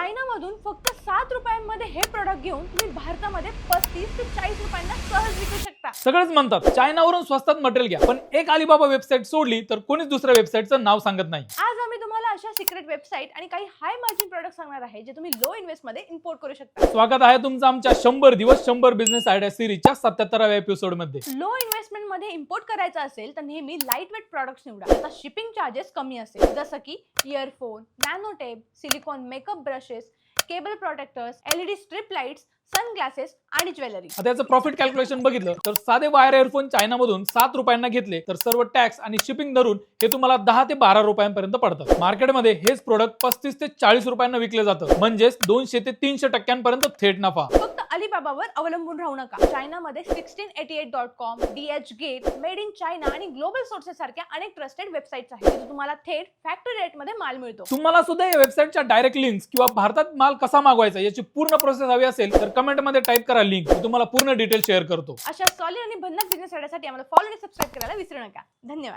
चायनामधून फक्त 7 रुपयांमध्ये हे प्रोडक्ट घेऊन तुम्ही भारतामध्ये 35 ते 40 रुपयांना सहज विकू शकता। सगळेच म्हणतात चायनावरून स्वस्तात मटेरियल घ्या, पण एक अलिबाबा वेबसाईट सोडली तर कोणीच दुसऱ्या वेबसाईटचं नाव सांगत नाही। आज आम्ही तुम्हाला अशा सिक्रेट वेबसाईट आणि काही हाय मार्जिन प्रोडक्ट सांगणार आहे जे तुम्ही लो इन्व्हेस्ट मध्ये इम्पोर्ट करू शकता। स्वागत आहे तुमचं आमच्या 100 दिवस 100 बिझनेस आयडिया सिरीजच्या 77व्या एपिसोड मध्ये। लो इन्व्हेस्टमेंट मध्ये इम्पोर्ट करायचं असेल तर नेहमी लाईट वेट प्रोडक्ट्स निवडा। आता शिपिंग चार्जेस कमी असेल, जसं की earphone, nano tape, silicon makeup brushes, cable protectors, LED strip lights, sunglasses आणि ज्वेलरी। आता याचं प्रॉफिट कॅल्क्युलेशन बघितलं तर साधे वायर इयरफोन चायनामधून 7 रुपयांना घेतले तर सर्व टॅक्स आणि शिपिंग धरून हे तुम्हाला 10 ते 12 रुपयांपर्यंत पडतात। मार्केटमध्ये हेच प्रोडक्ट 35 ते 40 रुपयांना विकले जातं, म्हणजेच 200 ते 300 टक्क्यांपर्यंत थेट नफा। फक्त अलिबाबावर अवलंबून राहू नका। चायनामध्ये 1688.com, DHgate, made in China आणि ग्लोबल सोर्सेस सारख्या अनेक ट्रस्टेड वेबसाईट्स आहेत जिथे तुम्हाला थेट फॅक्टरी रेट मध्ये माल मिळतो। तुम्हाला सुद्धा या वेबसाईटच्या डायरेक्ट लिंक्स किंवा भारतात माल कसा मागवायचा याची पूर्ण प्रोसेस हवी असेल तर कमेंट मध्ये टाइप करा लिंक, मी तुम्हाला पूर्ण डिटेल शेअर करतो। अशा सॉलिड आणि भन्नाट बिझनेस आयडियासाठी आम्हाला फॉलो आणि सबस्क्राइब करायला विसरू नका। धन्यवाद।